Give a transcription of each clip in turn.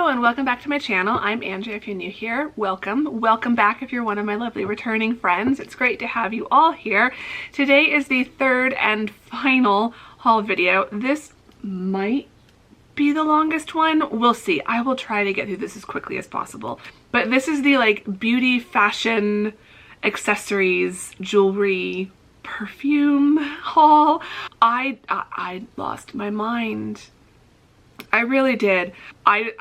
and welcome back to my channel. I'm Andrea. If you're new here, welcome. Welcome back if you're one of my lovely returning friends. It's great to have you all here. Today is the third and final haul video. This might be the longest one. We'll see. I will try to get through this as quickly as possible. But this is the like beauty, fashion, accessories, jewelry, perfume haul. I lost my mind. I really did. I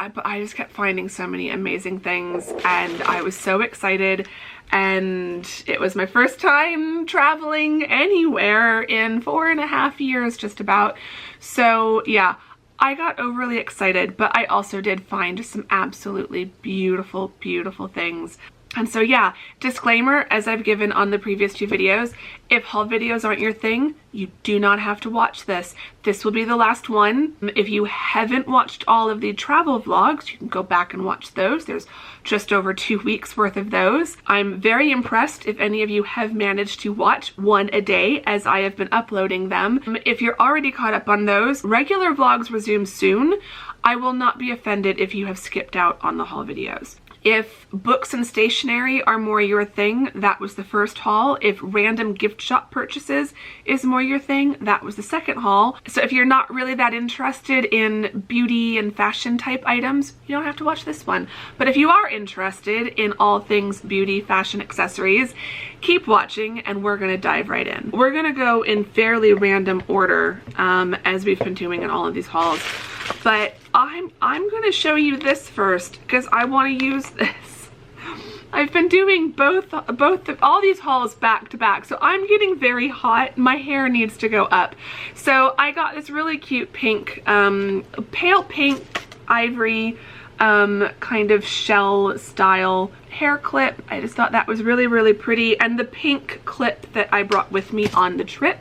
just kept finding so many amazing things and I was so excited, and it was my first time traveling anywhere in 4.5 years just about. So yeah, I got overly excited, but I also did find some absolutely beautiful, beautiful things. And so yeah, disclaimer, as I've given on the previous two videos, if haul videos aren't your thing, you do not have to watch this. This will be the last one. If you haven't watched all of the travel vlogs, you can go back and watch those. There's just over 2 weeks worth of those. I'm very impressed if any of you have managed to watch one a day as I have been uploading them. If you're already caught up on those, regular vlogs resume soon. I will not be offended if you have skipped out on the haul videos. If books and stationery are more your thing, that was the first haul. If random gift shop purchases is more your thing, that was the second haul. So if you're not really that interested in beauty and fashion type items, you don't have to watch this one. But if you are interested in all things beauty, fashion, accessories, keep watching and we're gonna dive right in. We're gonna go in fairly random order as we've been doing in all of these hauls. But I'm gonna show you this first because I want to use this. I've been doing all these hauls back to back, so I'm getting very hot. My hair needs to go up. So I got this really cute pink, pale pink ivory kind of shell style hair clip. I just thought that was really, really pretty, and the pink clip that I brought with me on the trip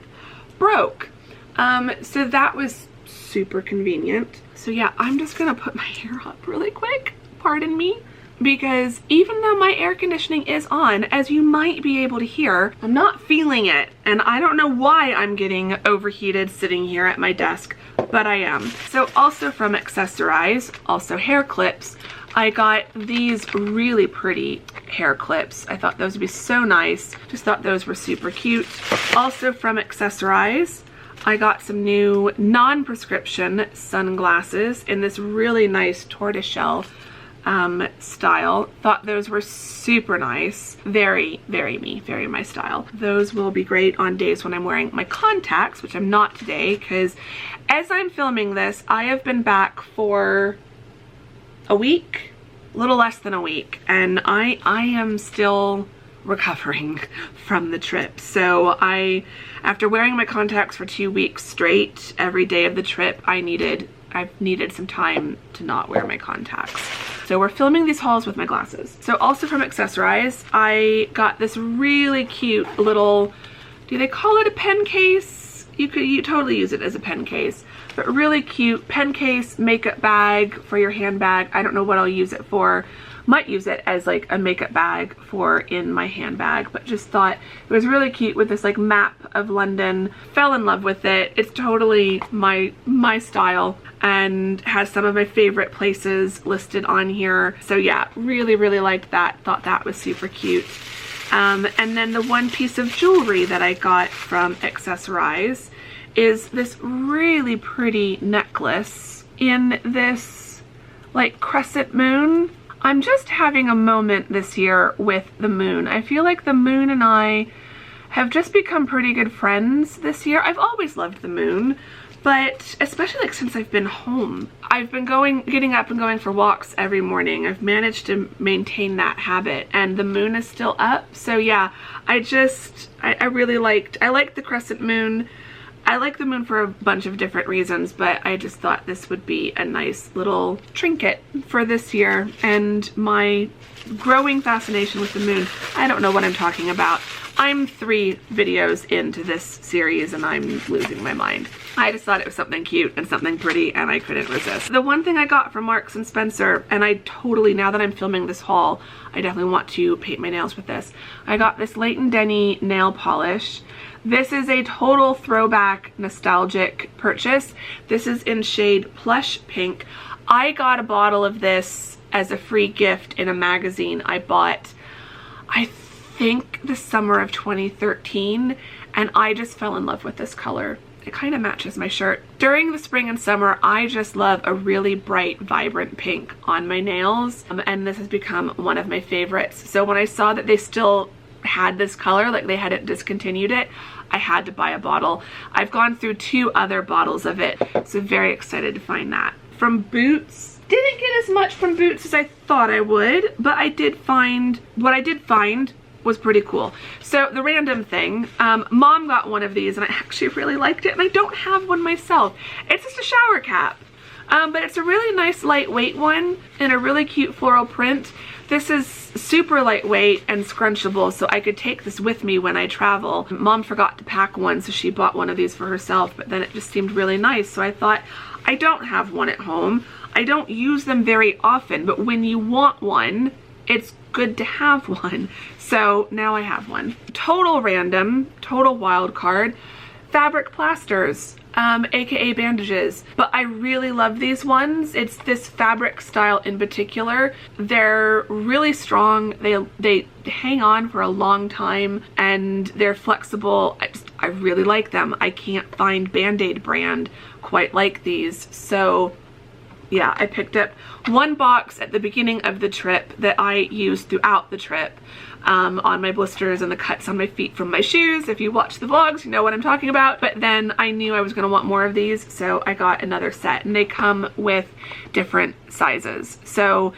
broke. So that was super convenient. So yeah, I'm just gonna put my hair up really quick, pardon me, because even though my air conditioning is on, as you might be able to hear, I'm not feeling it, and I don't know why I'm getting overheated sitting here at my desk, but I am. So also from Accessorize, also hair clips, I got these really pretty hair clips. I thought those would be so nice. Just thought those were super cute. Also from Accessorize, I got some new non-prescription sunglasses in this really nice tortoiseshell style. Thought those were super nice. Very, very me, very my style. Those will be great on days when I'm wearing my contacts, which I'm not today, because as I'm filming this, I have been back for a week, a little less than a week, and I am still recovering from the trip. So after wearing my contacts for 2 weeks straight, every day of the trip, I've needed some time to not wear my contacts. So we're filming these hauls with my glasses. So also from Accessorize, I got this really cute little, do they call it a pen case? You totally use it as a pen case, but really cute pen case, makeup bag for your handbag. I don't know what I'll use it for. Might use it as like a makeup bag for in my handbag, but just thought it was really cute with this like map of London. Fell in love with it. It's totally my style and has some of my favorite places listed on here. So yeah, really, really liked that. Thought that was super cute. And then the one piece of jewelry that I got from Accessorize is this really pretty necklace in this like crescent moon. I'm just having a moment this year with the moon. I feel like the moon and I have just become pretty good friends this year. I've always loved the moon, but especially like since I've been home. I've been getting up and going for walks every morning. I've managed to maintain that habit, and the moon is still up. So yeah, I really liked the crescent moon. I like the moon for a bunch of different reasons, but I just thought this would be a nice little trinket for this year. And my growing fascination with the moon, I don't know what I'm talking about. I'm 3 videos into this series and I'm losing my mind. I just thought it was something cute and something pretty and I couldn't resist. The one thing I got from Marks & Spencer, and I totally, now that I'm filming this haul, I definitely want to paint my nails with this. I got this Leighton Denny nail polish. This is a total throwback nostalgic purchase. This is in shade Plush Pink. I got a bottle of this as a free gift in a magazine I bought, I think the summer of 2013, and I just fell in love with this color. It kind of matches my shirt. During the spring and summer, I just love a really bright, vibrant pink on my nails, and this has become one of my favorites. So when I saw that they still had this color, like they hadn't discontinued it, I had to buy a bottle. I've gone through 2 other bottles of it, so very excited to find that. From Boots, didn't get as much from Boots as I thought I would, but I did find, what I did find was pretty cool. So the random thing, Mom got one of these and I actually really liked it, and I don't have one myself. It's just a shower cap, but it's a really nice lightweight one in a really cute floral print. This is super lightweight and scrunchable, so I could take this with me when I travel. Mom forgot to pack one, so she bought one of these for herself, but then it just seemed really nice, so I thought, I don't have one at home. I don't use them very often, but when you want one, it's good to have one. So now I have one. Total random, total wild card, fabric plasters, aka bandages. But I really love these ones. It's this fabric style in particular. They're really strong. They hang on for a long time, and they're flexible. I really like them. I can't find Band-Aid brand quite like these. So yeah, I picked up one box at the beginning of the trip that I used throughout the trip on my blisters and the cuts on my feet from my shoes. If you watch the vlogs, you know what I'm talking about. But then I knew I was going to want more of these, so I got another set, and they come with different sizes. So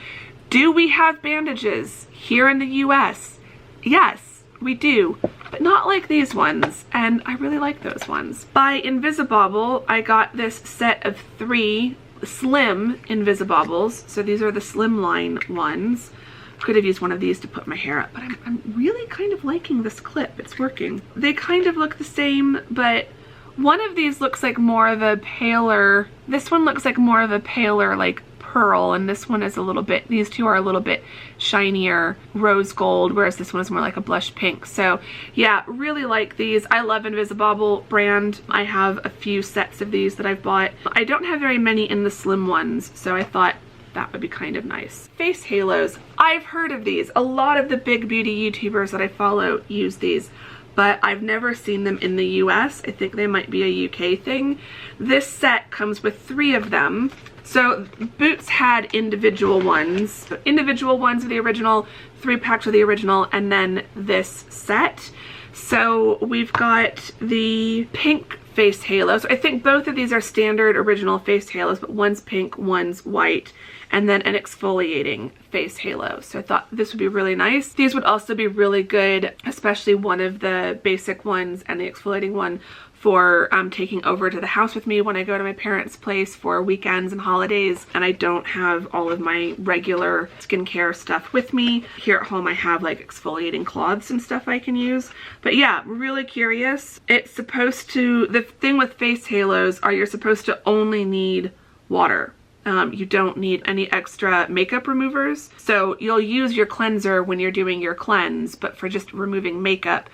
do we have bandages here in the US? Yes, we do, but not like these ones, and I really like those ones. By Invisibobble, I got this set of 3 slim Invisibobbles. So these are the slimline ones. Could have used one of these to put my hair up, but I'm really kind of liking this clip. It's working. They kind of look the same, but one of these looks like more of a paler, this one looks like more of a paler like pearl, and this one is a little bit, these two are a little bit shinier rose gold, whereas this one is more like a blush pink. So yeah, really like these. I love Invisibobble brand. I have a few sets of these that I've bought. I don't have very many in the slim ones, so I thought that would be kind of nice. Face halos. I've heard of these. A lot of the big beauty YouTubers that I follow use these, but I've never seen them in the US. I think they might be a UK thing. This set comes with 3 of them. So Boots had individual ones. Individual ones of the original, 3 packs of the original, and then this set. So we've got the pink face halos. I think both of these are standard original face halos, but one's pink, one's white, and then an exfoliating face halo. So I thought this would be really nice. These would also be really good, especially one of the basic ones and the exfoliating one, for taking over to the house with me when I go to my parents' place for weekends and holidays and I don't have all of my regular skincare stuff with me. Here at home I have like exfoliating cloths and stuff I can use. But yeah, really curious. It's supposed to, the thing with face halos are you're supposed to only need water. You don't need any extra makeup removers. So you'll use your cleanser when you're doing your cleanse, but for just removing makeup,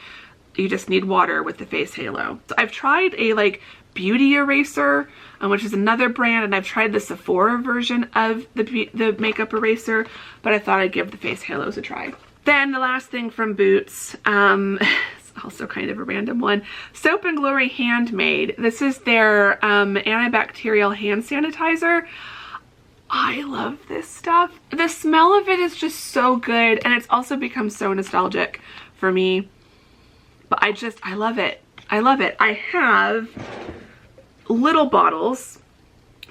you just need water with the face halo. So I've tried a like beauty eraser, which is another brand, and I've tried the Sephora version of the makeup eraser, but I thought I'd give the face halos a try. Then the last thing from Boots, it's also kind of a random one, Soap and Glory Handmade. This is their antibacterial hand sanitizer. I love this stuff. The smell of it is just so good, and it's also become so nostalgic for me. But I love it. I love it. I have little bottles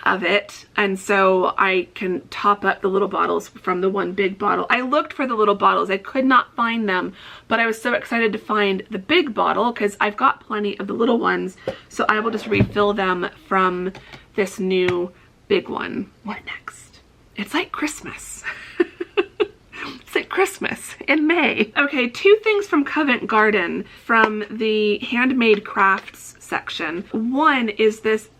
of it, and so I can top up the little bottles from the one big bottle. I looked for the little bottles. I could not find them, but I was so excited to find the big bottle because I've got plenty of the little ones, so I will just refill them from this new big one. What next? It's like Christmas. It's like Christmas in May. Okay, 2 things from Covent Garden from the handmade crafts section. One is this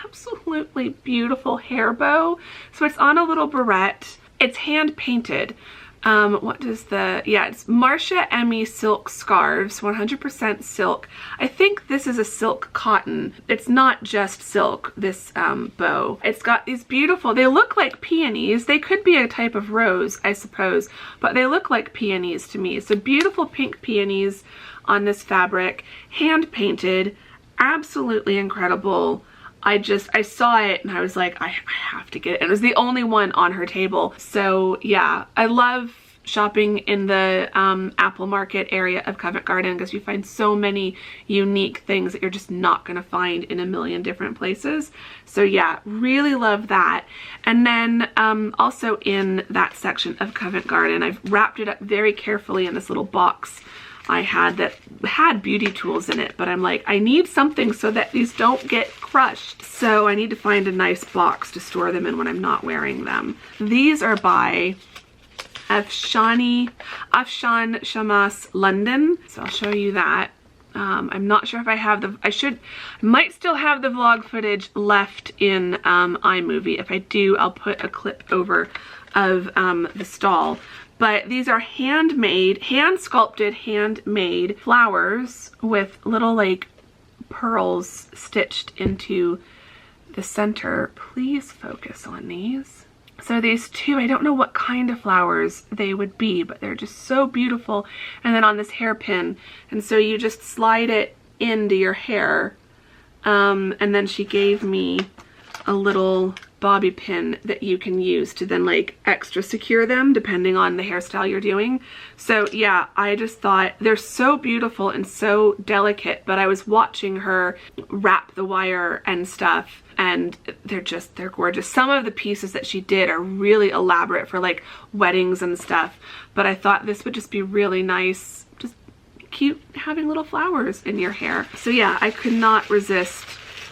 absolutely beautiful hair bow. So it's on a little barrette. It's hand painted, what does it's Marcia Emmy silk scarves, 100% silk. I think this is a silk cotton. It's not just silk, this bow. It's got these beautiful, they look like peonies. They could be a type of rose, I suppose, but they look like peonies to me. So beautiful pink peonies on this fabric, hand painted, absolutely incredible. I saw it and I was like, I have to get it. And it was the only one on her table. So yeah, I love shopping in the Apple Market area of Covent Garden because you find so many unique things that you're just not going to find in a million different places. So yeah, really love that. And then also in that section of Covent Garden, I've wrapped it up very carefully in this little box I had that had beauty tools in it, but I'm like, I need something so that these don't get crushed. So I need to find a nice box to store them in when I'm not wearing them. These are by Afshan Shamas London. So I'll show you that. I'm not sure if I have I might still have the vlog footage left in iMovie. If I do, I'll put a clip over of the stall. But these are handmade, hand-sculpted, handmade flowers with little like pearls stitched into the center. Please focus on these. So these two, I don't know what kind of flowers they would be, but they're just so beautiful. And then on this hairpin, and so you just slide it into your hair. And then she gave me a little bobby pin that you can use to then like extra secure them depending on the hairstyle you're doing. So yeah, I just thought they're so beautiful and so delicate, but I was watching her wrap the wire and stuff and they're gorgeous. Some of the pieces that she did are really elaborate for like weddings and stuff, but I thought this would just be really nice, just cute having little flowers in your hair. So yeah, I could not resist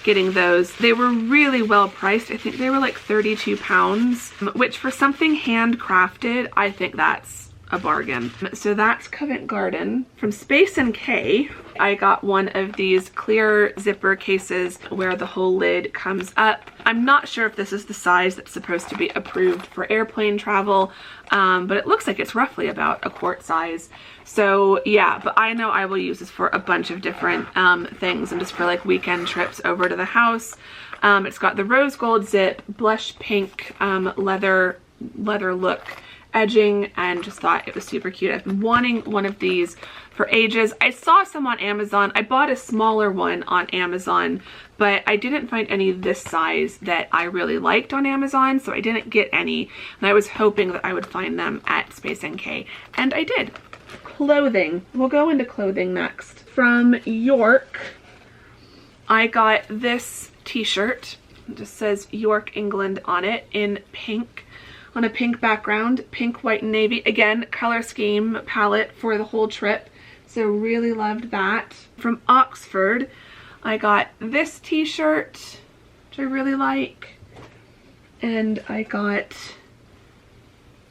getting those. They were really well priced. I think they were like 32 pounds, which for something handcrafted, I think that's a bargain. So that's Covent Garden. From Space NK, I got one of these clear zipper cases where the whole lid comes up. I'm not sure if this is the size that's supposed to be approved for airplane travel, but it looks like it's roughly about a quart size. So yeah, but I know I will use this for a bunch of different things and just for like weekend trips over to the house. It's got the rose gold zip, blush pink leather look edging, and just thought it was super cute. I've been wanting one of these for ages. I saw some on Amazon. I bought a smaller one on Amazon, but I didn't find any this size that I really liked on Amazon, so I didn't get any, and I was hoping that I would find them at Space NK, and I did. Clothing. We'll go into clothing next. From York, I got this t-shirt. It just says York, England on it in pink, on a pink background, pink, white, and navy. Again, color scheme palette for the whole trip. So really loved that. From Oxford, I got this t-shirt, which I really like. And I got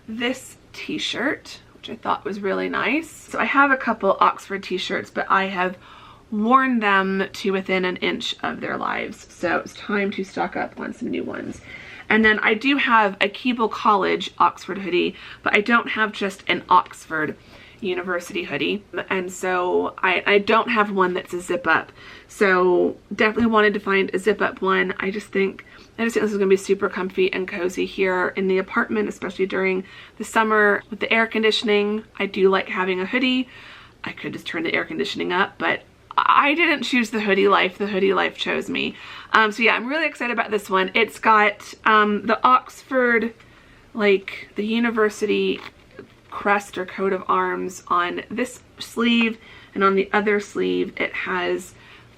this t-shirt, which I thought was really nice. So I have a couple Oxford t-shirts, but I have worn them to within an inch of their lives. So it's time to stock up on some new ones. And then I do have a Keble College Oxford hoodie, but I don't have just an Oxford University hoodie. And so I don't have one that's a zip up. So definitely wanted to find a zip up one. I just think this is gonna be super comfy and cozy here in the apartment, especially during the summer with the air conditioning. I do like having a hoodie. I could just turn the air conditioning up, but I didn't choose the hoodie life. The hoodie life chose me. So yeah, I'm really excited about this one. It's got the Oxford, like the university crest or coat of arms on this sleeve, and on the other sleeve it has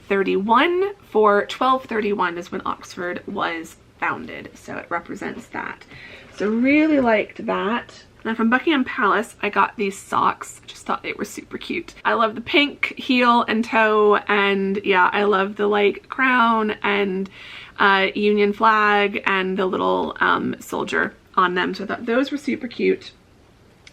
31 for 1231 is when Oxford was founded. So it represents that. So really liked that. Now from Buckingham Palace, I got these socks. Just thought they were super cute. I love the pink heel and toe, and yeah, I love the like crown and Union flag and the little soldier on them. So I thought those were super cute.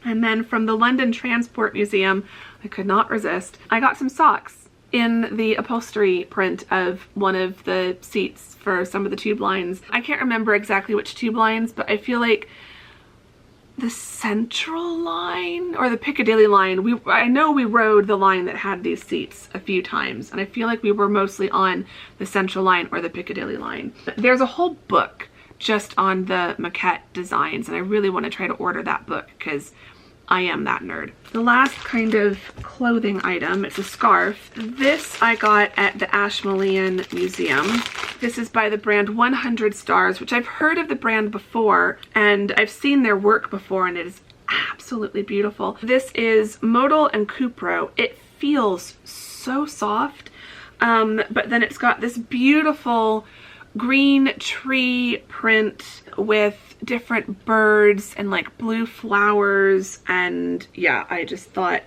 And then from the London Transport Museum, I could not resist. I got some socks in the upholstery print of one of the seats for some of the tube lines. I can't remember exactly which tube lines, but I feel like the Central line or the Piccadilly line. I know we rode the line that had these seats a few times, and I feel like we were mostly on the Central line or the Piccadilly line. There's a whole book just on the maquette designs, and I really want to try to order that book because I am that nerd. The last kind of clothing item, it's a scarf. This I got at the Ashmolean Museum. This is by the brand 100 Stars, which I've heard of the brand before, and I've seen their work before, and it is absolutely beautiful. This is modal and cupro. It feels so soft, but then it's got this beautiful green tree print with different birds and like blue flowers, and yeah, I just thought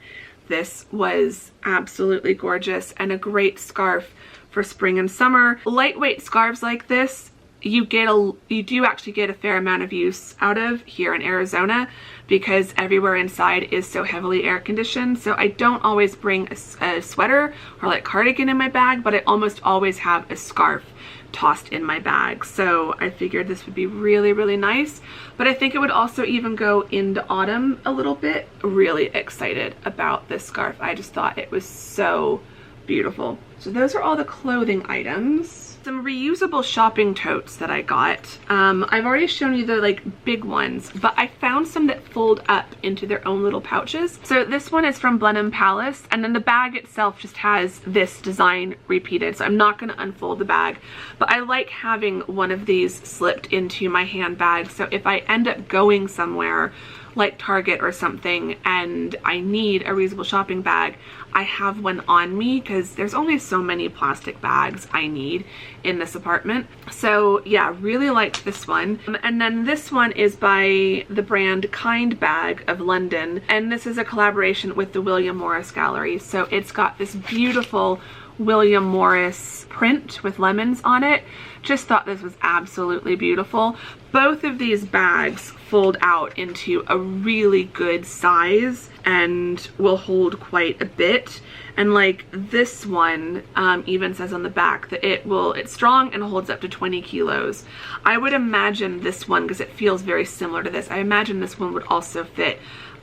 this was absolutely gorgeous and a great scarf for spring and summer. Lightweight scarves like this you do actually get a fair amount of use out of here in Arizona because everywhere inside is so heavily air conditioned. So I don't always bring a sweater or like cardigan in my bag, but I almost always have a scarf tossed in my bag. So I figured this would be really, really nice, but I think it would also even go into autumn a little bit. Really excited about this scarf. I just thought it was so beautiful. So those are all the clothing items. Some reusable shopping totes that I got. I've already shown you the like big ones, but I found some that fold up into their own little pouches. So this one is from Blenheim Palace, and then the bag itself just has this design repeated. So I'm not going to unfold the bag, but I like having one of these slipped into my handbag. So if I end up going somewhere like Target or something and I need a reusable shopping bag, I have one on me because there's only so many plastic bags I need in this apartment. So yeah, really liked this one. And then this one is by the brand Handbag of London, and this is a collaboration with the William Morris Gallery. So it's got this beautiful William Morris print with lemons on it. Just thought this was absolutely beautiful. Both of these bags fold out into a really good size and will hold quite a bit. And like this one even says on the back that it's strong and holds up to 20 kilos. I would imagine this one, because it feels very similar to this, I imagine this one would also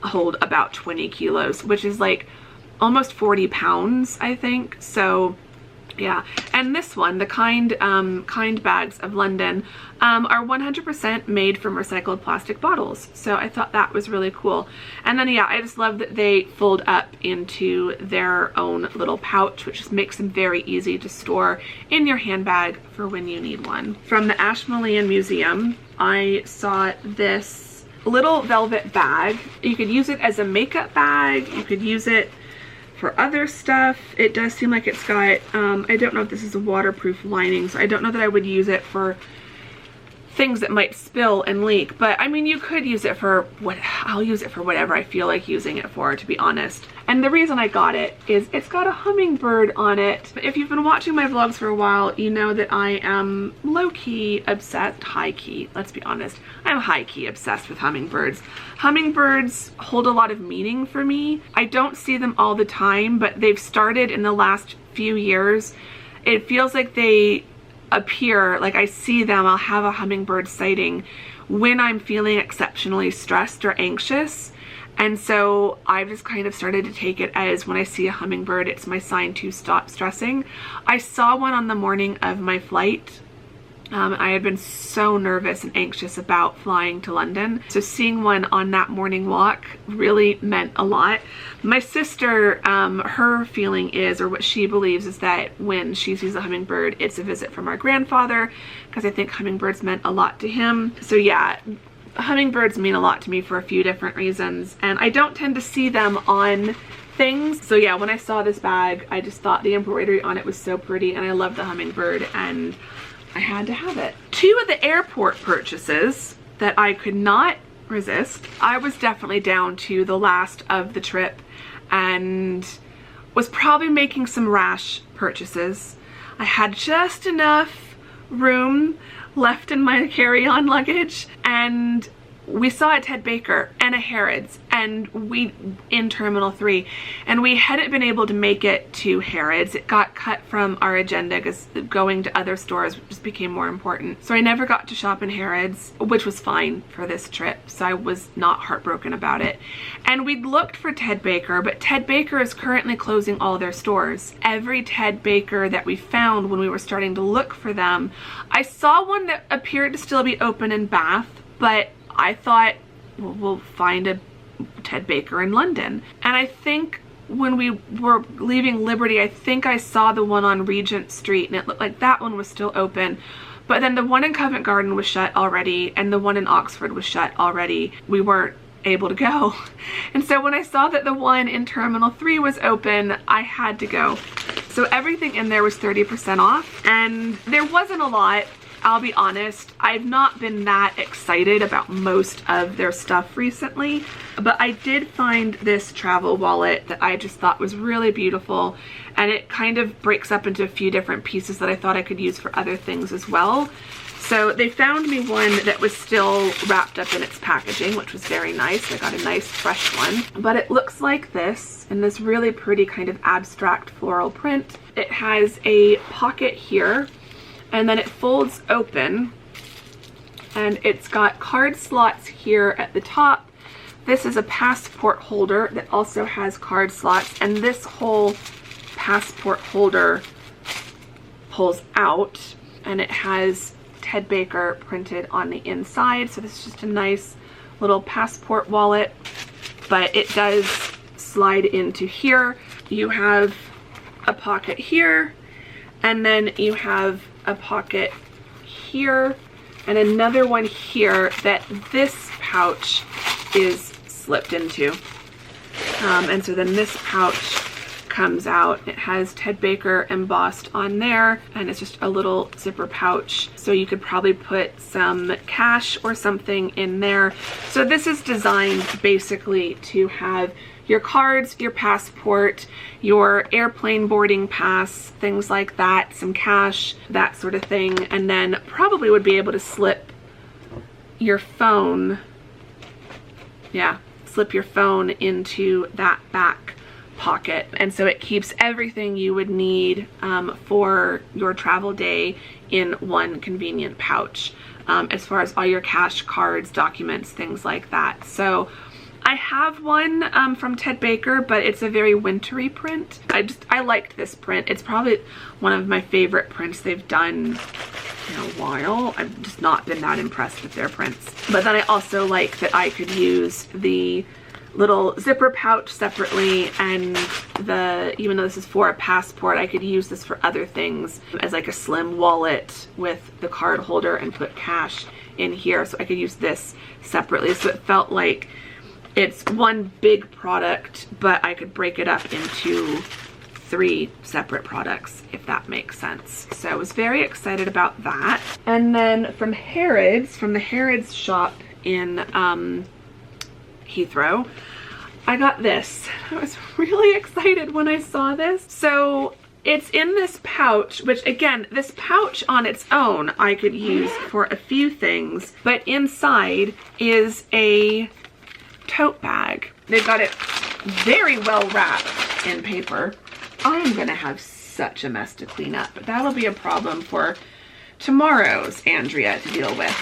hold about 20 kilos, which is like almost 40 pounds, I think. So yeah, and this one, the Kind Bags of London, are 100% made from recycled plastic bottles. So I thought that was really cool. And then yeah, I just love that they fold up into their own little pouch, which just makes them very easy to store in your handbag for when you need one. From the Ashmolean Museum, I saw this little velvet bag. You could use it as a makeup bag. You could use it for other stuff. It does seem like it's got, I don't know if this is a waterproof lining, so I don't know that I would use it for things that might spill and leak, but I mean, you could use it for I'll use it for whatever I feel like using it for, to be honest. And the reason I got it is it's got a hummingbird on it. If you've been watching my vlogs for a while, you know that I am low-key obsessed, high-key, let's be honest, I'm high-key obsessed with hummingbirds. Hummingbirds hold a lot of meaning for me. I don't see them all the time, but they've started in the last few years. It feels like they appear, like I see them, I'll have a hummingbird sighting when I'm feeling exceptionally stressed or anxious. And so I've just kind of started to take it as when I see a hummingbird, it's my sign to stop stressing. I saw one on the morning of my flight. I had been so nervous and anxious about flying to London. So seeing one on that morning walk really meant a lot. My sister, her feeling is, or what she believes is that when she sees a hummingbird, it's a visit from our grandfather, because I think hummingbirds meant a lot to him. So yeah, hummingbirds mean a lot to me for a few different reasons, and I don't tend to see them on things. So yeah, when I saw this bag, I just thought the embroidery on it was so pretty, and I love the hummingbird, and I had to have it. Two of the airport purchases that I could not resist. I was definitely down to the last of the trip and was probably making some rash purchases. I had just enough room left in my carry-on luggage, and we saw a Ted Baker and a Harrods in Terminal 3, and we hadn't been able to make it to Harrods. It got cut from our agenda because going to other stores just became more important. So I never got to shop in Harrods, which was fine for this trip. So I was not heartbroken about it. And we'd looked for Ted Baker, but Ted Baker is currently closing all their stores. Every Ted Baker that we found when we were starting to look for them, I saw one that appeared to still be open in Bath, but I thought, well, we'll find a Ted Baker in London. And I think when we were leaving Liberty, I think I saw the one on Regent Street, and it looked like that one was still open. But then the one in Covent Garden was shut already, and the one in Oxford was shut already. We weren't able to go. And so when I saw that the one in Terminal 3 was open, I had to go. So everything in there was 30% off, and there wasn't a lot. I'll be honest, I've not been that excited about most of their stuff recently, but I did find this travel wallet that I just thought was really beautiful, and it kind of breaks up into a few different pieces that I thought I could use for other things as well. So they found me one that was still wrapped up in its packaging, which was very nice. I got a nice fresh one, but it looks like this in this really pretty kind of abstract floral print. It has a pocket here, and then it folds open, and it's got card slots here at the top. This is a passport holder that also has card slots, and this whole passport holder pulls out, and it has Ted Baker printed on the inside. So this is just a nice little passport wallet, but it does slide into here. You have a pocket here, and then you have a pocket here and another one here that this pouch is slipped into. And so then this pouch comes out. It has Ted Baker embossed on there, and it's just a little zipper pouch. So you could probably put some cash or something in there. So this is designed basically to have your cards, your passport, your airplane boarding pass, things like that, some cash, that sort of thing, and then probably would be able to slip your phone, slip your phone into that back pocket. And so it keeps everything you would need for your travel day in one convenient pouch, as far as all your cash, cards, documents, things like that. So I have one from Ted Baker, but it's a very wintry print. I liked this print. It's probably one of my favorite prints they've done in a while. I've just not been that impressed with their prints. But then I also like that I could use the little zipper pouch separately, and even though this is for a passport, I could use this for other things as like a slim wallet with the card holder and put cash in here. So I could use this separately. So it felt like it's one big product, but I could break it up into 3 separate products, if that makes sense. So I was very excited about that. And then from Harrods, from the Harrods shop in Heathrow, I got this. I was really excited when I saw this. So it's in this pouch, which again, this pouch on its own I could use for a few things, but inside is a tote bag. They've got it very well wrapped in paper. I am gonna have such a mess to clean up, but that'll be a problem for tomorrow's Andrea to deal with.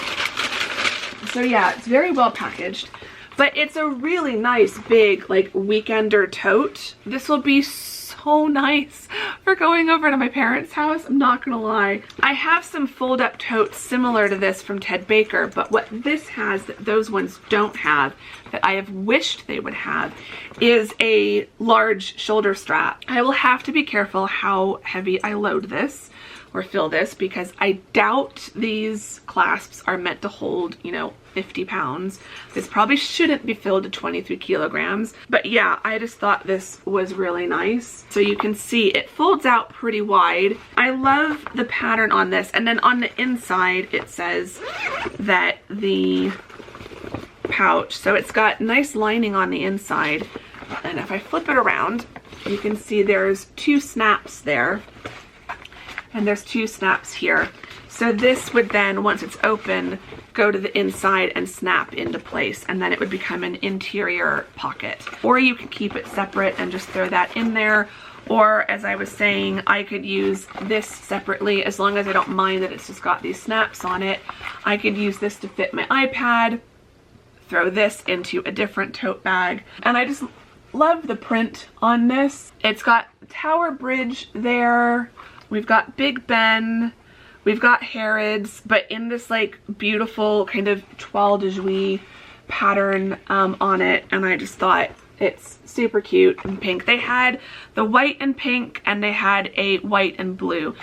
So yeah, it's very well packaged, but it's a really nice big like weekender tote. This will be so nice for going over to my parents' house. I'm not gonna lie. I have some fold-up totes similar to this from Ted Baker, but what this has that those ones don't have, that I have wished they would have, is a large shoulder strap. I will have to be careful how heavy I load this or fill this, because I doubt these clasps are meant to hold, you know, 50 pounds. This probably shouldn't be filled to 23 kilograms. But yeah, I just thought this was really nice. So you can see it folds out pretty wide. I love the pattern on this. And then on the inside, it says that the pouch, so it's got nice lining on the inside. And if I flip it around, you can see there's 2 snaps there. And there's 2 snaps here. So this would then, once it's open, go to the inside and snap into place, and then it would become an interior pocket. Or you could keep it separate and just throw that in there. Or, as I was saying, I could use this separately, as long as I don't mind that it's just got these snaps on it. I could use this to fit my iPad, throw this into a different tote bag. And I just love the print on this. It's got Tower Bridge there. We've got Big Ben. We've got Harrods, but in this like beautiful kind of toile de jouy pattern on it. And I just thought it's super cute and pink. They had the white and pink, and they had a white and blue.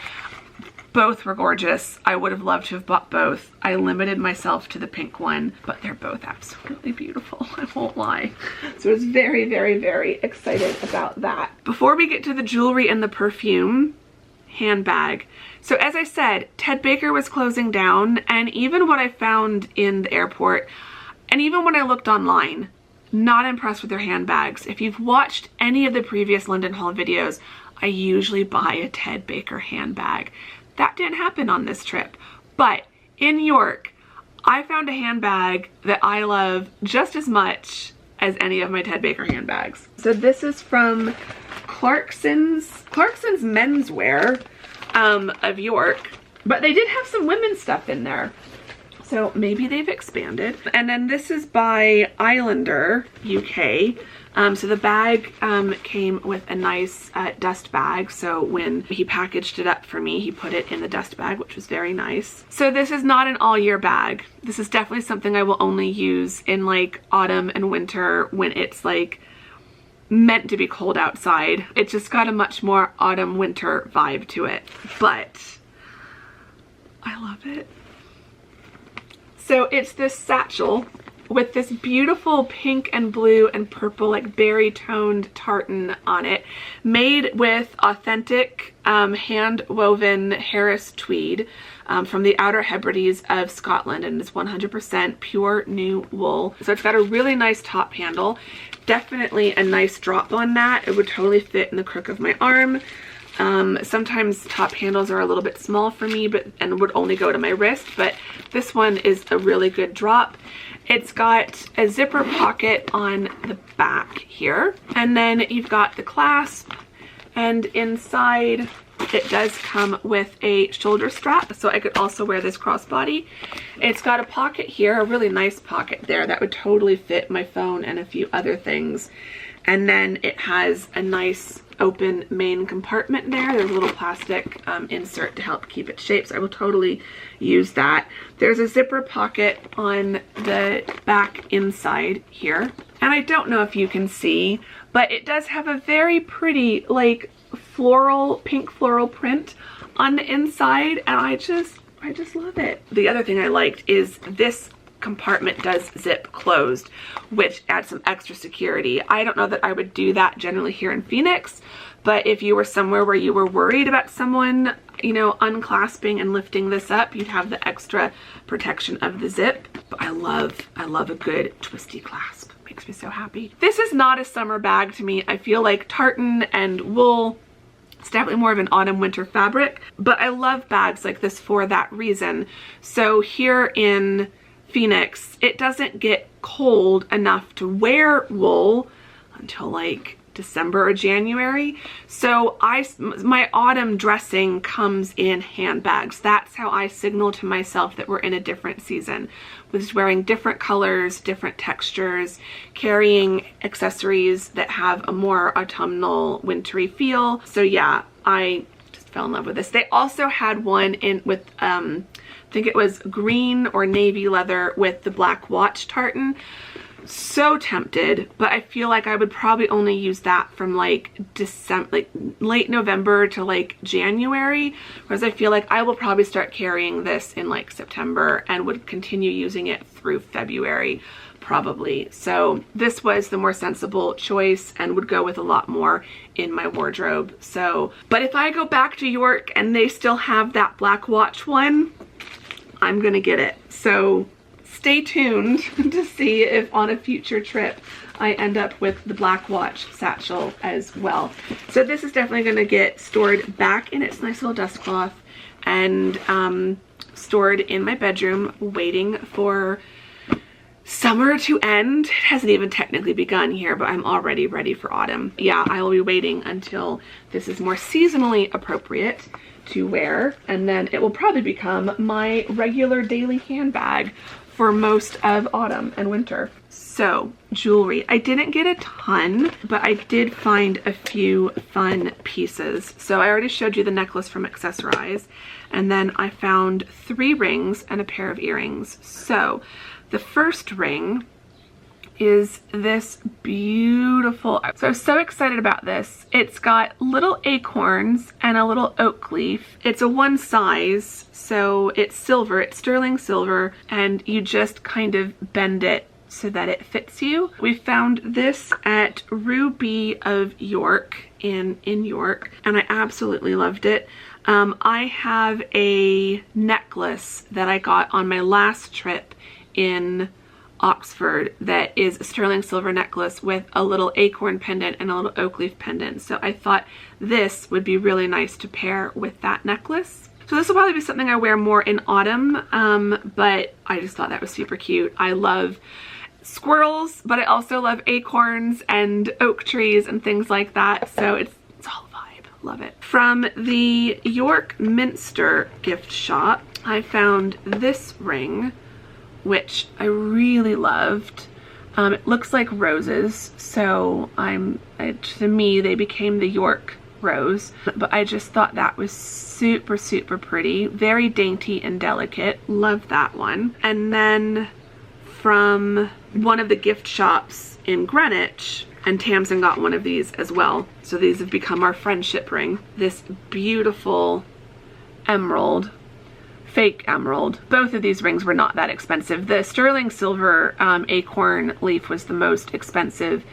Both were gorgeous. I would have loved to have bought both. I limited myself to the pink one, but they're both absolutely beautiful, I won't lie. So I was very, very, very excited about that. Before we get to the jewelry and the perfume, handbag. So as I said, Ted Baker was closing down, and even what I found in the airport, and even when I looked online, not impressed with their handbags. If you've watched any of the previous London haul videos, I usually buy a Ted Baker handbag. That didn't happen on this trip, but in York, I found a handbag that I love just as much as any of my Ted Baker handbags. So this is from Clarkson's menswear of York, but they did have some women's stuff in there. So maybe they've expanded. And then this is by Islander UK. So the bag came with a nice dust bag. So when he packaged it up for me, he put it in the dust bag, which was very nice. So this is not an all year bag. This is definitely something I will only use in like autumn and winter when it's like meant to be cold outside. It's just got a much more autumn winter vibe to it, but I love it. So it's this satchel with this beautiful pink and blue and purple like berry toned tartan on it, made with authentic hand woven Harris tweed from the Outer Hebrides of Scotland, and it's 100% pure new wool. So it's got a really nice top handle, definitely a nice drop on that. It would totally fit in the crook of my arm. Sometimes top handles are a little bit small for me, and would only go to my wrist, but this one is a really good drop. It's got a zipper pocket on the back here, and then you've got the clasp, and inside it does come with a shoulder strap, so I could also wear this crossbody. It's got a pocket here, a really nice pocket there that would totally fit my phone and a few other things. And then it has a nice open main compartment there. There's a little plastic insert to help keep its shape, so I will totally use that. There's a zipper pocket on the back inside here. And I don't know if you can see, but it does have a very pretty like floral, pink floral print on the inside, and I just love it. The other thing I liked is this compartment does zip closed, which adds some extra security. I don't know that I would do that generally here in Phoenix, but if you were somewhere where you were worried about someone, you know, unclasping and lifting this up, you'd have the extra protection of the zip. But I love a good twisty clasp. Makes me so happy. This is not a summer bag to me. I feel like tartan and wool, it's definitely more of an autumn winter fabric, but I love bags like this for that reason. So here in Phoenix, it doesn't get cold enough to wear wool until like December or January. So my autumn dressing comes in handbags. That's how I signal to myself that we're in a different season, with wearing different colors, different textures, carrying accessories that have a more autumnal, wintry feel. So yeah, I just fell in love with this. They also had one in with I think it was green or navy leather with the black watch tartan. So tempted, but I feel like I would probably only use that from like December, like late November to like January, whereas I feel like I will probably start carrying this in like September and would continue using it through February probably. So this was the more sensible choice and would go with a lot more in my wardrobe. So, but if I go back to York and they still have that black watch one, I'm gonna get it. So stay tuned to see if on a future trip I end up with the black watch satchel as well. So this is definitely going to get stored back in its nice little dust cloth and stored in my bedroom waiting for summer to end. It hasn't even technically begun here, but I'm already ready for autumn. Yeah, I will be waiting until this is more seasonally appropriate to wear, and then it will probably become my regular daily handbag for most of autumn and winter. So, jewelry. I didn't get a ton, but I did find a few fun pieces. So I already showed you the necklace from Accessorize, and then I found 3 rings and a pair of earrings. So the first ring is this beautiful, so I'm so excited about this. It's got little acorns and a little oak leaf. It's a 1 size, so it's silver, it's sterling silver, and you just kind of bend it so that it fits you. We found this at Ruby of York in York, and I absolutely loved it. I have a necklace that I got on my last trip in Oxford that is a sterling silver necklace with a little acorn pendant and a little oak leaf pendant. So I thought this would be really nice to pair with that necklace. So this will probably be something I wear more in autumn, but I just thought that was super cute. I love squirrels, but I also love acorns and oak trees and things like that. So it's all a vibe. Love it. From the York Minster gift shop, I found this ring, which I really loved. It looks like roses, so to me they became the York rose, but I just thought that was super, super pretty. Very dainty and delicate. Love that one. And then from one of the gift shops in Greenwich, and Tamsin got one of these as well, so these have become our friendship ring. This beautiful emerald, fake emerald. Both of these rings were not that expensive. The sterling silver acorn leaf was the most expensive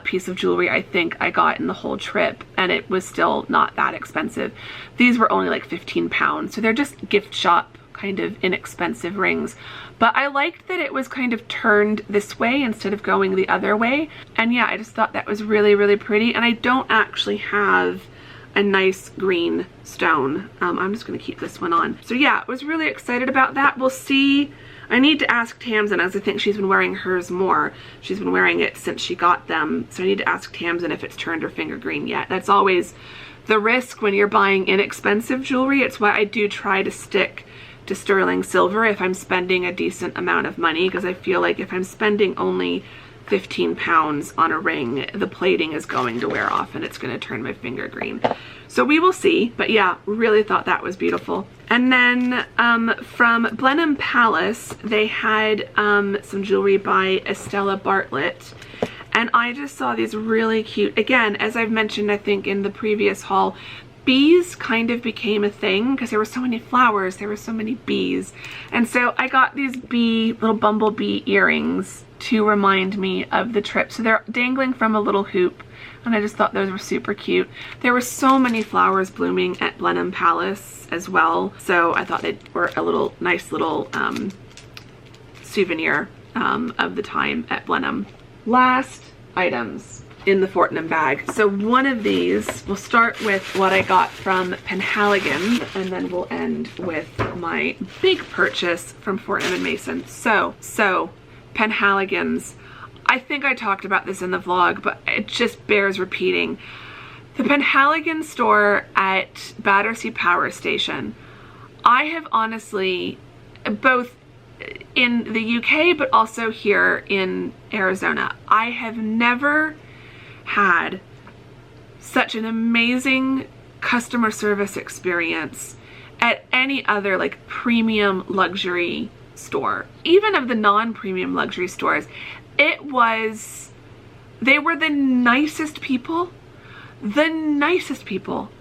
piece of jewelry I think I got in the whole trip, and it was still not that expensive. These were only like 15 pounds, so they're just gift shop kind of inexpensive rings. But I liked that it was kind of turned this way instead of going the other way. And yeah, I just thought that was really, really pretty. And I don't actually have a nice green stone. I'm just gonna keep this one on. So yeah, I was really excited about that. We'll see. I need to ask Tamsin, as I think she's been wearing hers more. She's been wearing it since she got them. So I need to ask Tamsin if it's turned her finger green yet. That's always the risk when you're buying inexpensive jewelry. It's why I do try to stick to sterling silver if I'm spending a decent amount of money, because I feel like if I'm spending only 15 pounds on a ring, the plating is going to wear off and it's going to turn my finger green. So we will see, but yeah, really thought that was beautiful. And then from Blenheim Palace, they had some jewelry by Estella Bartlett, and I just saw these really cute, again, as I've mentioned I think in the previous haul, bees kind of became a thing because there were so many flowers, there were so many bees. And so I got these little bumblebee earrings to remind me of the trip. So they're dangling from a little hoop, and I just thought those were super cute. There were so many flowers blooming at Blenheim Palace as well, so I thought they were a nice little souvenir of the time at Blenheim. Last items in the Fortnum bag. So one of these, we'll start with what I got from Penhaligon, and then we'll end with my big purchase from Fortnum & Mason. So Penhaligons, I think I talked about this in the vlog, but it just bears repeating. The Penhaligon store at Battersea Power Station, I have honestly, both in the UK but also here in Arizona, I have never had such an amazing customer service experience at any other like premium luxury store. Even of the non-premium luxury stores, they were the nicest people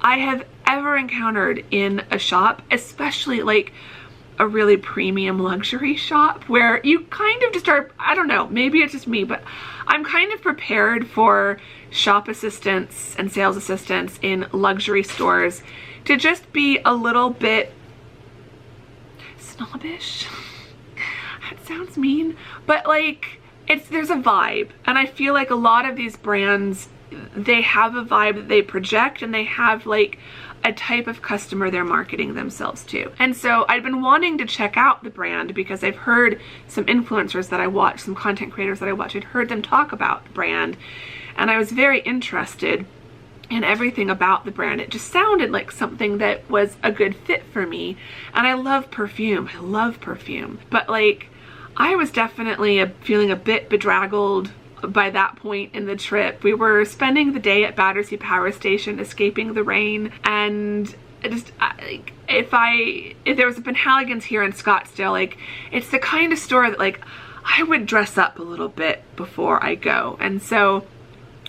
I have ever encountered in a shop, especially like a really premium luxury shop where you kind of just are, I don't know, maybe it's just me, but I'm kind of prepared for shop assistants and sales assistants in luxury stores to just be a little bit snobbish. That sounds mean, but like there's a vibe, and I feel like a lot of these brands, they have a vibe that they project, and they have like a type of customer they're marketing themselves to. And so I'd been wanting to check out the brand because I've heard some influencers that I watch, some content creators that I watch, I'd heard them talk about the brand, and I was very interested in everything about the brand. It just sounded like something that was a good fit for me. And I love perfume. I love perfume. But like, I was definitely feeling a bit bedraggled by that point in the trip. We were spending the day at Battersea Power Station, escaping the rain, and if there was a Penhaligon's here in Scottsdale, like, it's the kind of store that like I would dress up a little bit before I go. And so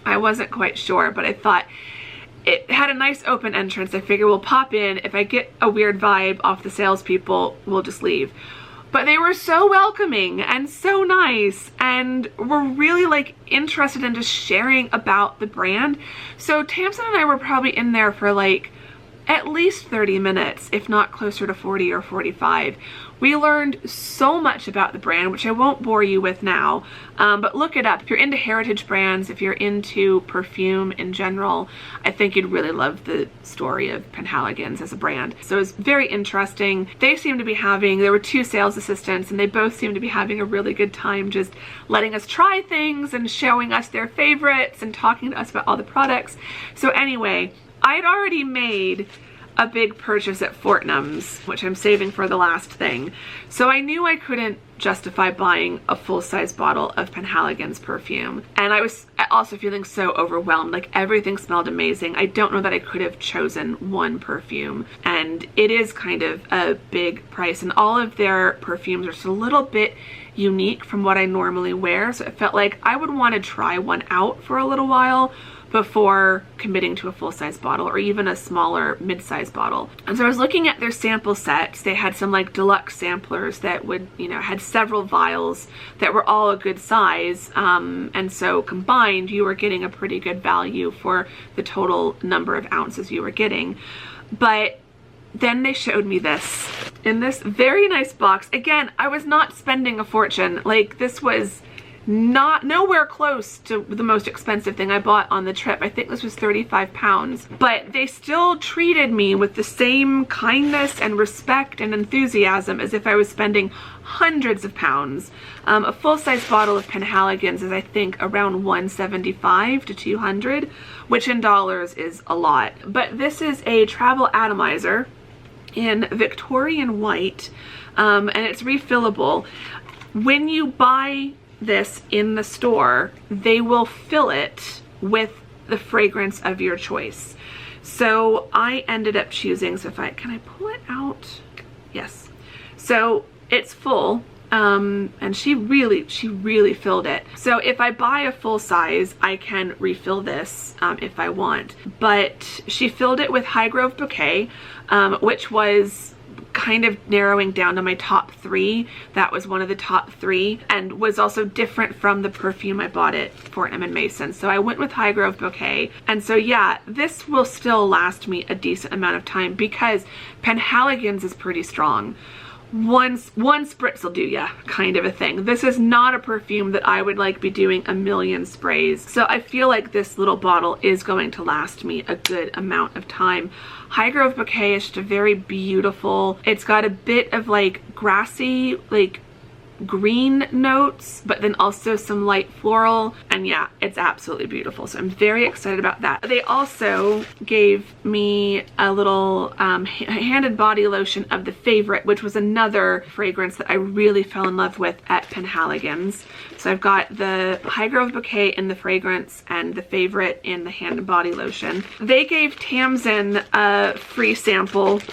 I wasn't quite sure, but I thought it had a nice open entrance. I figure we'll pop in. If I get a weird vibe off the salespeople, we'll just leave. But they were so welcoming and so nice, and were really like interested in just sharing about the brand. So Tamsin and I were probably in there for like at least 30 minutes, if not closer to 40 or 45. We learned so much about the brand, which I won't bore you with now, but look it up. If you're into heritage brands, if you're into perfume in general, I think you'd really love the story of Penhaligon's as a brand. So it was very interesting. They seemed to be there were 2 sales assistants, and they both seemed to be having a really good time just letting us try things and showing us their favorites and talking to us about all the products. So anyway, I'd already made a big purchase at Fortnum's, which I'm saving for the last thing. So I knew I couldn't justify buying a full-size bottle of Penhaligon's perfume. And I was also feeling so overwhelmed. Like, everything smelled amazing. I don't know that I could have chosen one perfume. And it is kind of a big price. And all of their perfumes are just a little bit unique from what I normally wear. So it felt like I would want to try one out for a little while before committing to a full-size bottle, or even a smaller mid-size bottle. And so I was looking at their sample sets. They had some like deluxe samplers that would, you know, had several vials that were all a good size. And so combined, you were getting a pretty good value for the total number of ounces you were getting. But then they showed me this in this very nice box. Again, I was not spending a fortune. Like, this was nowhere close to the most expensive thing I bought on the trip. I think this was 35 pounds, but they still treated me with the same kindness and respect and enthusiasm as if I was spending hundreds of pounds. A full-size bottle of Penhaligon's is, I think, around $175 to $200, which in dollars is a lot. But this is a travel atomizer in Victorian white, and it's refillable. When you buy this in the store, they will fill it with the fragrance of your choice. So I ended up choosing, so can I pull it out? Yes. So it's full, and she really filled it. So if I buy a full size, I can refill this if I want. But she filled it with Highgrove Bouquet, which was kind of narrowing down to my top 3. That was one of the top 3, and was also different from the perfume I bought at Fortnum & Mason. So I went with Highgrove Bouquet. And so yeah, this will still last me a decent amount of time because Penhaligon's is pretty strong. One spritz will do ya, kind of a thing. This is not a perfume that I would like be doing a million sprays. So I feel like this little bottle is going to last me a good amount of time. Highgrove Bouquet is just a very beautiful, it's got a bit of like grassy, like green notes, but then also some light floral, and yeah, it's absolutely beautiful. So I'm very excited about that. They also gave me a little hand and body lotion of the Favorite, which was another fragrance that I really fell in love with at Penhaligon's. So I've got the Highgrove Bouquet in the fragrance and the Favorite in the hand and body lotion. They gave Tamsin a free sample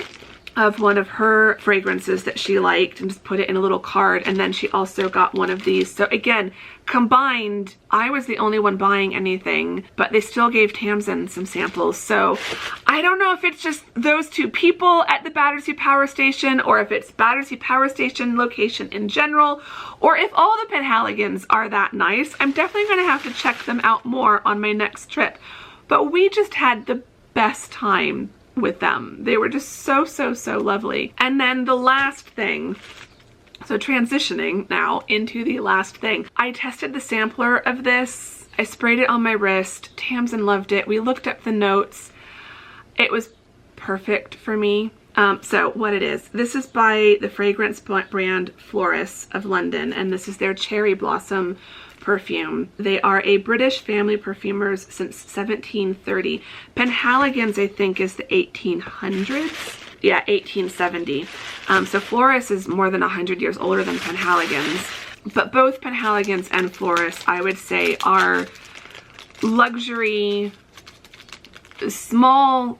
of one of her fragrances that she liked and just put it in a little card, and then she also got one of these. So again, combined, I was the only one buying anything, but they still gave Tamsin some samples. So I don't know if it's just those 2 people at the Battersea Power Station, or if it's Battersea Power Station location in general, or if all the Penhaligons are that nice. I'm definitely going to have to check them out more on my next trip. But we just had the best time with them. They were just so lovely. And then the last thing, so transitioning now into the last thing, I tested the sampler of this. I sprayed it on my wrist. Tamsin loved it. We looked up the notes. It was perfect for me. So what it is, this is by the fragrance brand Floris of London, and this is their Cherry Blossom perfume. They are a British family perfumers since 1730. Penhaligon's, I think, is the 1800s. Yeah, 1870. So Floris is more than 100 years older than Penhaligon's. But both Penhaligon's and Floris, I would say, are luxury, small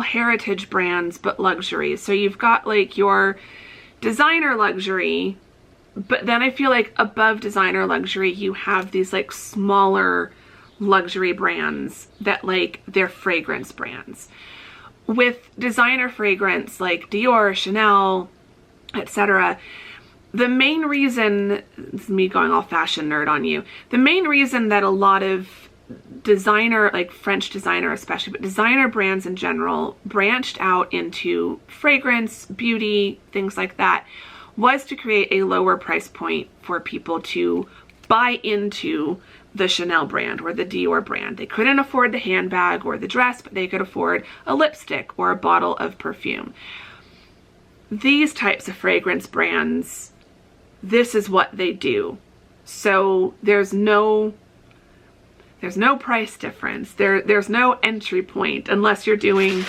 heritage brands, but luxury. So you've got like your designer luxury, but then I feel like above designer luxury, you have these like smaller luxury brands that like they're fragrance brands. With designer fragrance like Dior, Chanel, etc., the main reason, this is me going all fashion nerd on you, the main reason that a lot of designer, like French designer especially, but designer brands in general, branched out into fragrance, beauty, things like that, was to create a lower price point for people to buy into the Chanel brand or the Dior brand. They couldn't afford the handbag or the dress, but they could afford a lipstick or a bottle of perfume. These types of fragrance brands, this is what they do. So there's no price difference. There's no entry point unless you're doing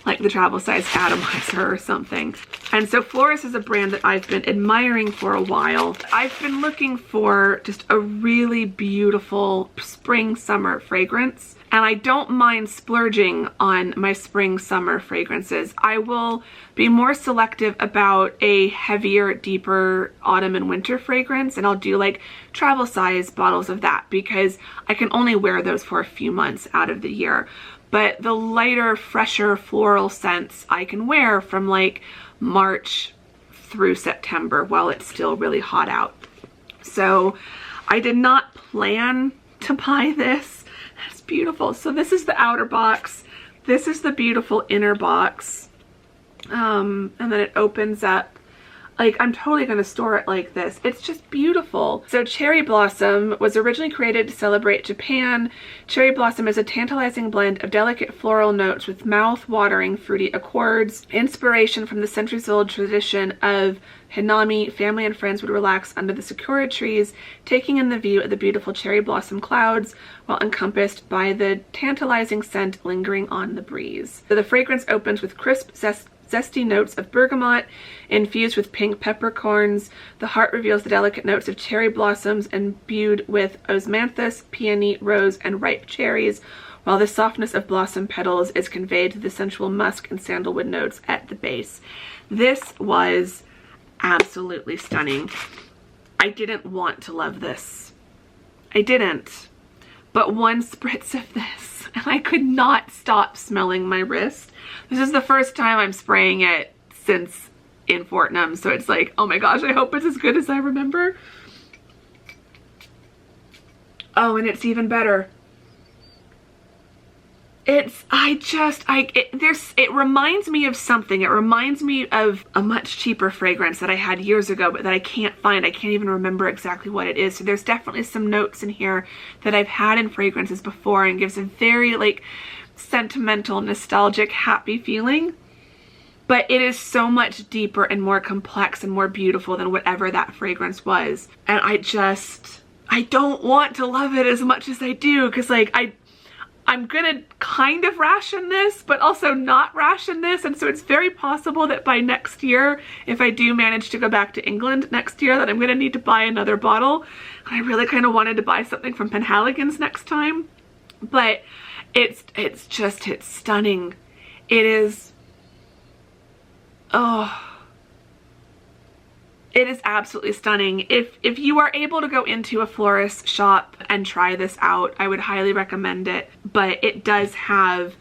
like the travel size atomizer or something. And so Floris is a brand that I've been admiring for a while. I've been looking for just a really beautiful spring summer fragrance, and I don't mind splurging on my spring summer fragrances. I will be more selective about a heavier, deeper autumn and winter fragrance, and I'll do like travel size bottles of that because I can only wear those for a few months out of the year. But the lighter, fresher floral scents I can wear from like March through September while it's still really hot out. So I did not plan to buy this. That's beautiful. So this is the outer box. This is the beautiful inner box. And then it opens up. Like, I'm totally going to store it like this. It's just beautiful. So Cherry Blossom was originally created to celebrate Japan. Cherry Blossom is a tantalizing blend of delicate floral notes with mouth-watering fruity accords. Inspiration from the centuries-old tradition of Hanami, family and friends would relax under the sakura trees, taking in the view of the beautiful cherry blossom clouds while encompassed by the tantalizing scent lingering on the breeze. So the fragrance opens with crisp, zesty notes of bergamot infused with pink peppercorns. The heart reveals the delicate notes of cherry blossoms imbued with osmanthus, peony, rose, and ripe cherries, while the softness of blossom petals is conveyed to the sensual musk and sandalwood notes at the base. This was absolutely stunning. I didn't want to love this. I didn't. But one spritz of this, and I could not stop smelling my wrist. This is the first time I'm spraying it since in Fortnum, so it's like, oh my gosh, I hope it's as good as I remember. Oh, and it's even better. It reminds me of something. It reminds me of a much cheaper fragrance that I had years ago, but that I can't find. I can't even remember exactly what it is. So there's definitely some notes in here that I've had in fragrances before and gives a very like sentimental, nostalgic, happy feeling. But it is so much deeper and more complex and more beautiful than whatever that fragrance was. And I don't want to love it as much as I do, because like I'm gonna kind of ration this, but also not ration this. And so it's very possible that by next year, if I do manage to go back to England next year, that I'm gonna need to buy another bottle. And I really kind of wanted to buy something from Penhaligon's next time. But it's stunning. It is, oh, it is absolutely stunning. If you are able to go into a florist shop and try this out, I would highly recommend it. But it does have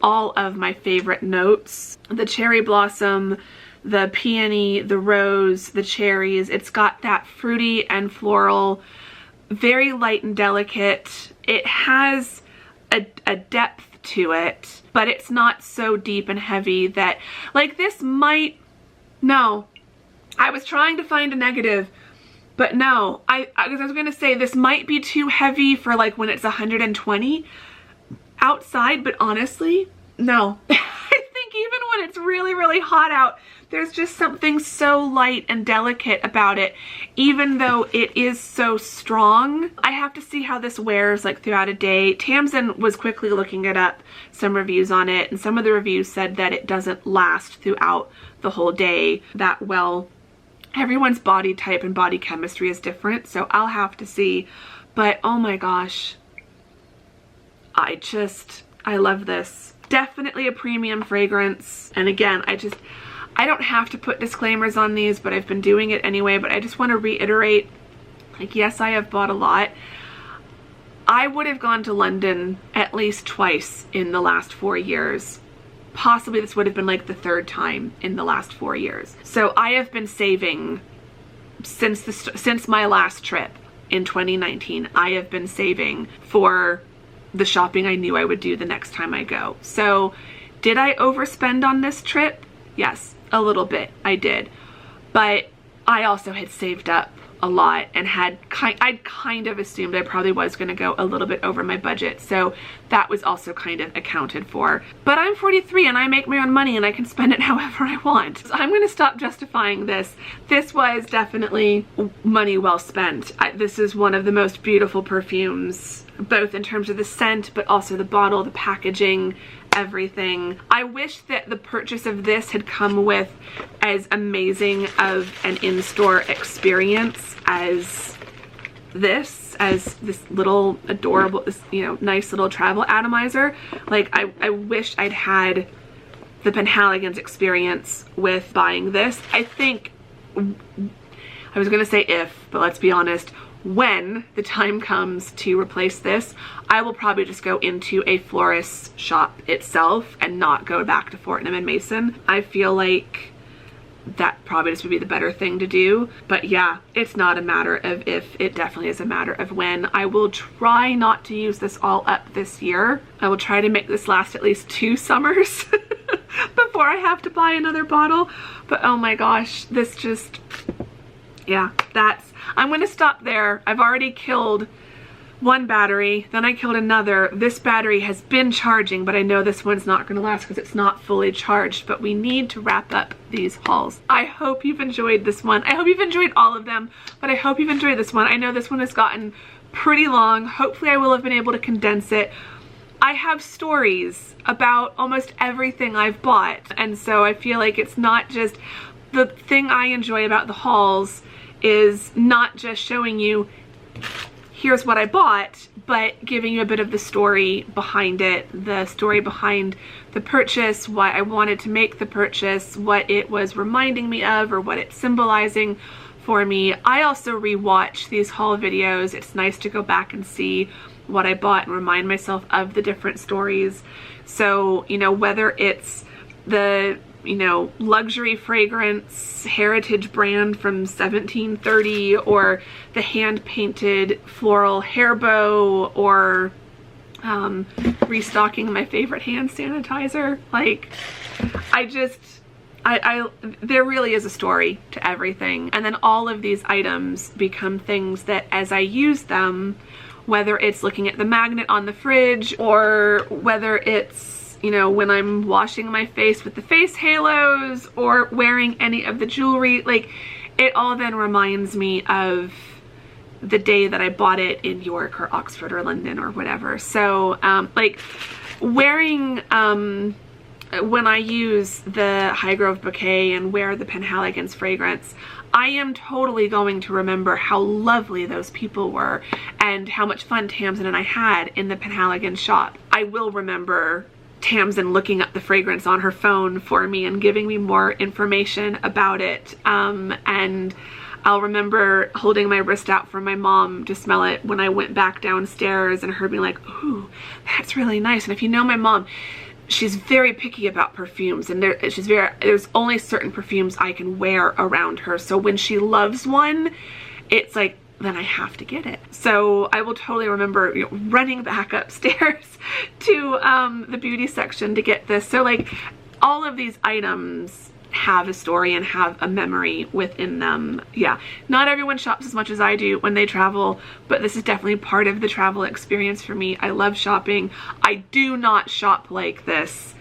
all of my favorite notes. The cherry blossom, the peony, the rose, the cherries. It's got that fruity and floral, very light and delicate. It has a depth to it, but it's not so deep and heavy that, like, this might, no. I was trying to find a negative, but no, I was gonna say this might be too heavy for like when it's 120 outside, but honestly, no. I think even when it's really, really hot out, there's just something so light and delicate about it, even though it is so strong. I have to see how this wears like throughout a day. Tamsin was quickly looking it up, some reviews on it, and some of the reviews said that it doesn't last throughout the whole day that well. Everyone's body type and body chemistry is different, so I'll have to see. But oh my gosh, I love this. Definitely a premium fragrance. And again, I don't have to put disclaimers on these, but I've been doing it anyway. But I just want to reiterate, like, yes, I have bought a lot. I would have gone to London at least twice in the last 4 years. Possibly this would have been like the third time in the last 4 years. So I have been saving since my last trip in 2019. I have been saving for the shopping I knew I would do the next time I go. So did I overspend on this trip? Yes, a little bit, I did. But I also had saved up a lot and I'd kind of assumed I probably was going to go a little bit over my budget. So that was also kind of accounted for. But I'm 43 and I make my own money and I can spend it however I want. So I'm going to stop justifying this. This was definitely money well spent. This is one of the most beautiful perfumes, both in terms of the scent, but also the bottle, the packaging, everything. I wish that the purchase of this had come with as amazing of an in-store experience as this little adorable, nice little travel atomizer. Like, I wish I'd had the Penhaligon's experience with buying this. I think, I was gonna say if, but let's be honest, when the time comes to replace this, I will probably just go into a Floris shop itself and not go back to Fortnum & Mason. I feel like that probably just would be the better thing to do. But yeah, it's not a matter of if, it definitely is a matter of when. I will try not to use this all up this year. I will try to make this last at least 2 summers before I have to buy another bottle. But oh my gosh, this just, yeah, I'm gonna stop there. I've already killed one battery, then I killed another. This battery has been charging, but I know this one's not gonna last because it's not fully charged, but we need to wrap up these hauls. I hope you've enjoyed this one. I hope you've enjoyed all of them, but I hope you've enjoyed this one. I know this one has gotten pretty long. Hopefully I will have been able to condense it. I have stories about almost everything I've bought, and so I feel like it's not just, the thing I enjoy about the hauls is not just showing you here's what I bought, but giving you a bit of the story behind it, the story behind the purchase, why I wanted to make the purchase, what it was reminding me of, or what it's symbolizing for me. I also rewatch these haul videos. It's nice to go back and see what I bought and remind myself of the different stories. So, whether it's the luxury fragrance heritage brand from 1730, or the hand-painted floral hair bow, or restocking my favorite hand sanitizer. Like, there really is a story to everything. And then all of these items become things that as I use them, whether it's looking at the magnet on the fridge, or whether it's when I'm washing my face with the face halos, or wearing any of the jewelry, like, it all then reminds me of the day that I bought it in York or Oxford or London or whatever. So like, wearing when I use the Highgrove bouquet and wear the Penhaligon's fragrance, I am totally going to remember how lovely those people were and how much fun Tamsin and I had in the Penhaligon shop. I will remember Tamsin looking up the fragrance on her phone for me and giving me more information about it. And I'll remember holding my wrist out for my mom to smell it when I went back downstairs, and her being like, ooh, that's really nice. And if you know my mom, she's very picky about perfumes, and there's only certain perfumes I can wear around her. So when she loves one, it's like, then I have to get it. So I will totally remember running back upstairs to the beauty section to get this. So like, all of these items have a story and have a memory within them. Yeah, not everyone shops as much as I do when they travel, but this is definitely part of the travel experience for me. I love shopping. I do not shop like this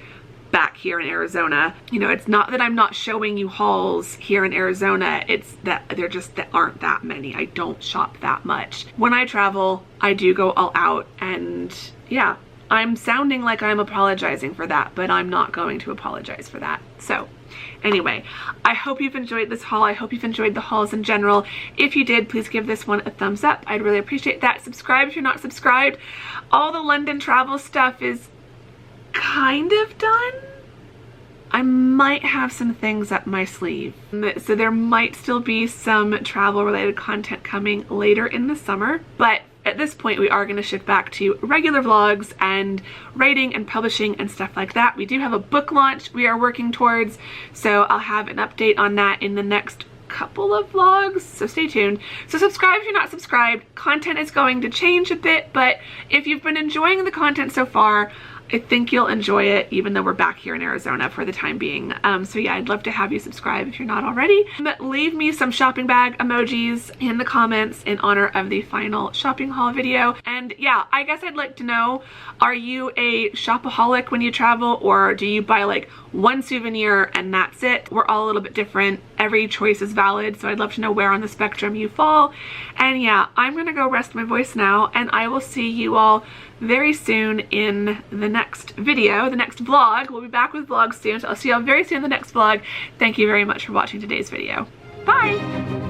back here in Arizona. You know, it's not that I'm not showing you hauls here in Arizona, it's that there aren't that many. I don't shop that much. When I travel, I do go all out, and yeah, I'm sounding like I'm apologizing for that, but I'm not going to apologize for that. So anyway, I hope you've enjoyed this haul. I hope you've enjoyed the hauls in general. If you did, please give this one a thumbs up. I'd really appreciate that. Subscribe if you're not subscribed. All the London travel stuff is kind of done. I might have some things up my sleeve. So there might still be some travel related content coming later in the summer, but at this point we are going to shift back to regular vlogs and writing and publishing and stuff like that. We do have a book launch we are working towards, so I'll have an update on that in the next couple of vlogs, so stay tuned. So subscribe if you're not subscribed. Content is going to change a bit, but if you've been enjoying the content so far, I think you'll enjoy it, even though we're back here in Arizona for the time being. So yeah, I'd love to have you subscribe if you're not already. Leave me some shopping bag emojis in the comments in honor of the final shopping haul video. And yeah, I guess I'd like to know, are you a shopaholic when you travel, or do you buy like one souvenir and that's it? We're all a little bit different. Every choice is valid, so I'd love to know where on the spectrum you fall. And yeah, I'm gonna go rest my voice now, and I will see you all very soon in the next video, the next vlog. We'll be back with vlogs soon, so I'll see you all very soon in the next vlog. Thank you very much for watching today's video. Bye!